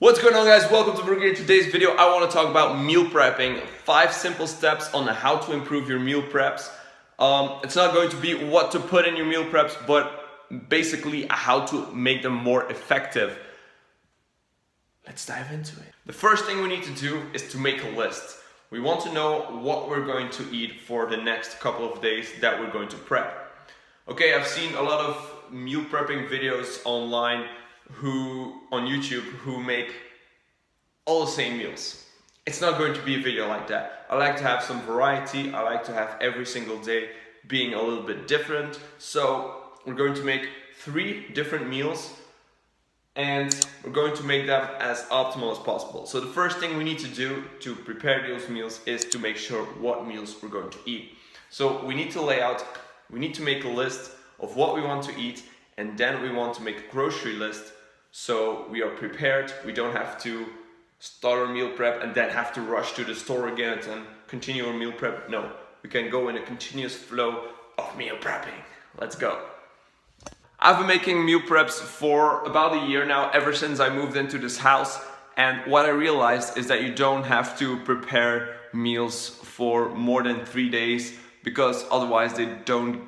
What's going on, guys? Welcome to Barrookie. In today's video I want to talk about meal prepping. 5 simple steps on how to improve your meal preps. It's not going to be what to put in your meal preps, but basically how to make them more effective. Let's dive into it. The first thing we need to do is to make a list. We want to know what we're going to eat for the next couple of days that we're going to prep. Okay, I've seen a lot of meal prepping videos online on YouTube who make all the same meals. It's not going to be a video like that. I like to have some variety. I like to have every single day being a little bit different. So we're going to make 3 different meals and we're going to make them as optimal as possible. So the first thing we need to do to prepare those meals is to make sure what meals we're going to eat. So we need to we need to make a list of what we want to eat, and then we want to make a grocery list so we are prepared. We don't have to start our meal prep and then have to rush to the store again and continue our meal prep. No, we can go in a continuous flow of meal prepping. Let's go. I've been making meal preps for about a year now, ever since I moved into this house. And what I realized is that you don't have to prepare meals for more than 3 days, because otherwise they don't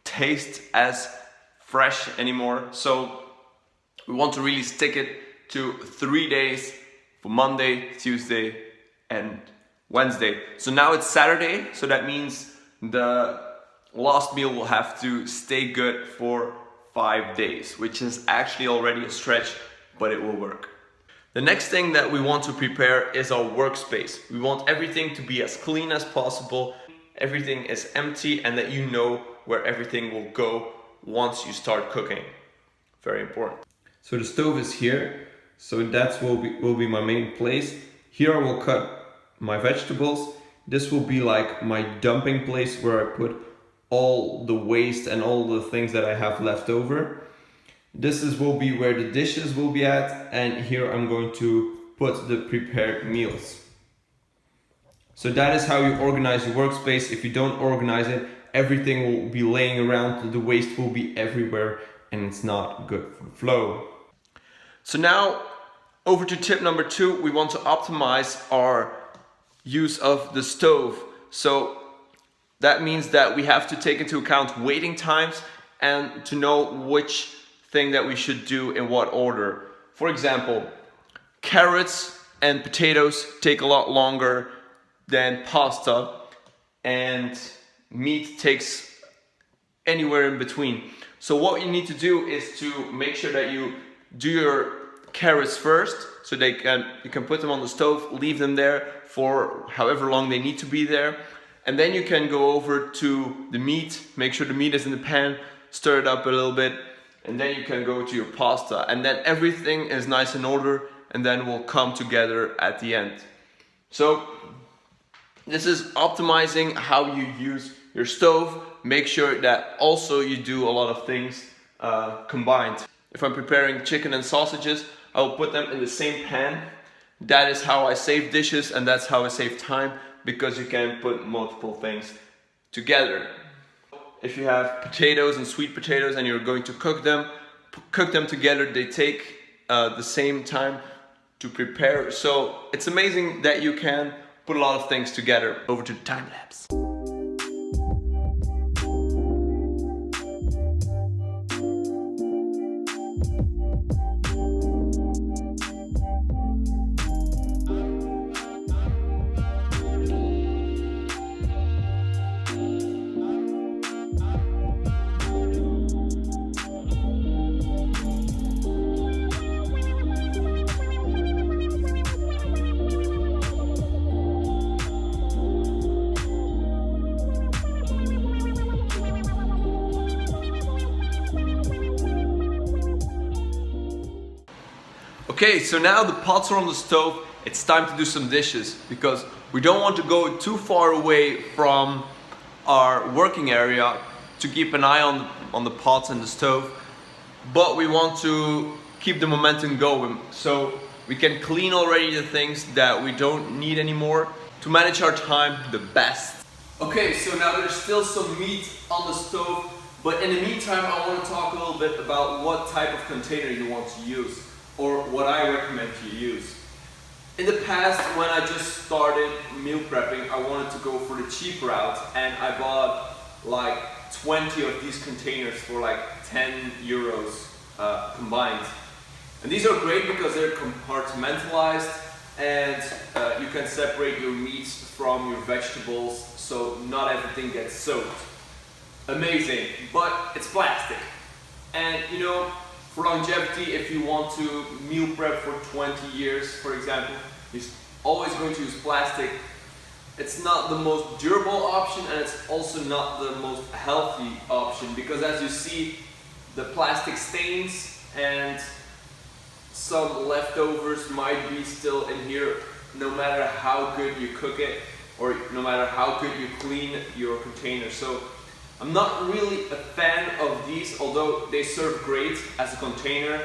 taste as fresh anymore. So we want to really stick it to 3 days, for Monday, Tuesday and Wednesday. So now it's Saturday, so that means the last meal will have to stay good for 5 days, which is actually already a stretch, but it will work. The next thing that we want to prepare is our workspace. We want everything to be as clean as possible, everything is empty, and that you know where everything will go once you start cooking. Very important. So the stove is here, so that will be my main place. Here I will cut my vegetables. This will be like my dumping place where I put all the waste and all the things that I have left over. Will be where the dishes will be at, and here I'm going to put the prepared meals. So that is how you organize your workspace. If you don't organize it, everything will be laying around, the waste will be everywhere, and it's not good for the flow. So now over to tip number 2, we want to optimize our use of the stove. So that means that we have to take into account waiting times and to know which thing that we should do in what order. For example, carrots and potatoes take a lot longer than pasta, and meat takes anywhere in between. So what you need to do is to make sure that you do your carrots first, so you can put them on the stove, leave them there for however long they need to be there, and then you can go over to the meat, make sure the meat is in the pan, stir it up a little bit, and then you can go to your pasta, and then everything is nice in order, and then will come together at the end. So this is optimizing how you use your stove. Make sure that also you do a lot of things combined. If I'm preparing chicken and sausages, I will put them in the same pan. That is how I save dishes, and that's how I save time, because you can put multiple things together. If you have potatoes and sweet potatoes and you're going to cook them together, they take the same time to prepare. So it's amazing that you can put a lot of things together. Over to the time lapse. Okay, so now the pots are on the stove. It's time to do some dishes, because we don't want to go too far away from our working area to keep an eye on the pots and the stove, but we want to keep the momentum going, so we can clean already the things that we don't need anymore to manage our time the best. Okay, so now there's still some meat on the stove, but in the meantime I want to talk a little bit about what type of container you want to use. or what I recommend you use. In the past, when I just started meal prepping, I wanted to go for the cheap route, and I bought like 20 of these containers for like 10 euros combined. And these are great because they're compartimentalized, and you can separate your meats from your vegetables, so not everything gets soaked. Amazing, but it's plastic. And you know, for longevity, if you want to meal prep for 20 years, for example, you're always going to use plastic. It's not the most durable option, and it's also not the most healthy option, because as you see, the plastic stains and some leftovers might be still in here, no matter how good you cook it or no matter how good you clean your container. So I'm not really a fan of these, although they serve great as a container.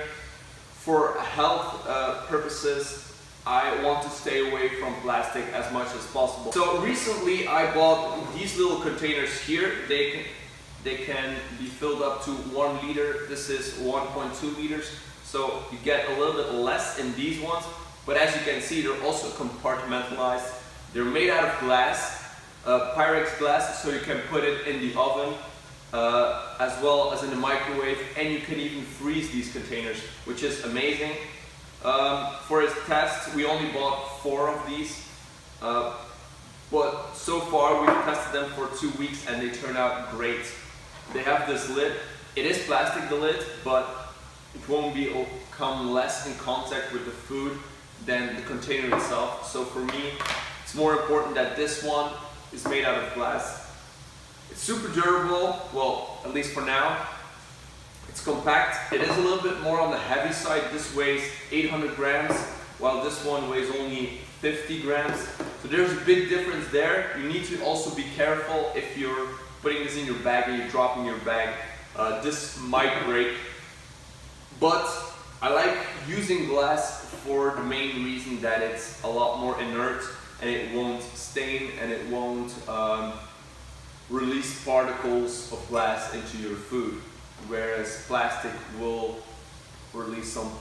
For health purposes, I want to stay away from plastic as much as possible. So recently I bought these little containers here. They can be filled up to 1 liter. This is 1.2 liters. So you get a little bit less in these ones. But as you can see, they're also compartmentalized. They're made out of glass, Pyrex glass, so you can put it in the oven as well as in the microwave, and you can even freeze these containers, which is amazing. For its test, we only bought 4 of these, but so far we've tested them for 2 weeks and they turn out great. They have this lid. It is plastic, the lid, but it won't come less in contact with the food than the container itself. So for me, it's more important that this one is made out of glass. It's super durable, well, at least for now. It's compact. It is a little bit more on the heavy side. This weighs 800 grams, while this one weighs only 50 grams. So there's a big difference there. You need to also be careful if you're putting this in your bag and you're dropping your bag. This might break. But I like using glass for the main reason that it's a lot more inert, and it won't stain, and it won't release particles of glass into your food, whereas plastic will release some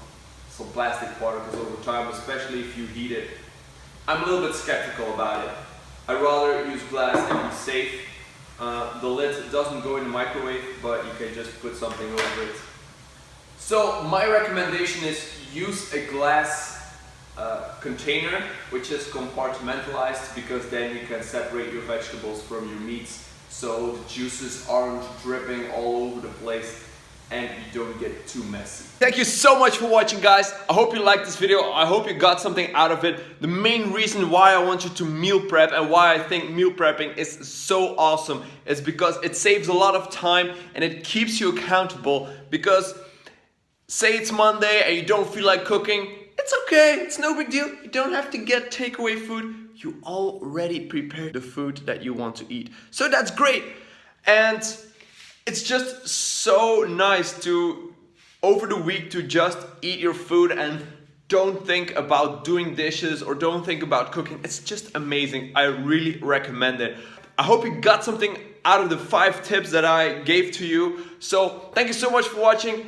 plastic particles over time, especially if you heat it. I'm a little bit skeptical about it. I'd rather use glass and be safe. The lid doesn't go in the microwave, but you can just put something over it. So my recommendation is use a glass container, which is compartmentalized, because then you can separate your vegetables from your meats, so the juices aren't dripping all over the place and you don't get too messy. Thank you so much for watching, guys. I hope you liked this video. I hope you got something out of it. The main reason why I want you to meal prep and why I think meal prepping is so awesome is because it saves a lot of time and it keeps you accountable. Because say it's Monday and you don't feel like cooking, it's okay, it's no big deal. You don't have to get takeaway food. You already prepared the food that you want to eat. So that's great. And it's just so nice to, over the week, to just eat your food and don't think about doing dishes or don't think about cooking. It's just amazing. I really recommend it. I hope you got something out of the 5 tips that I gave to you. So thank you so much for watching.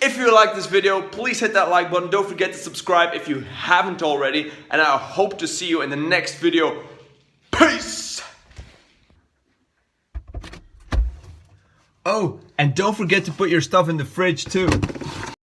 If you like this video, please hit that like button. Don't forget to subscribe if you haven't already. And I hope to see you in the next video. Peace! Oh, and don't forget to put your stuff in the fridge too.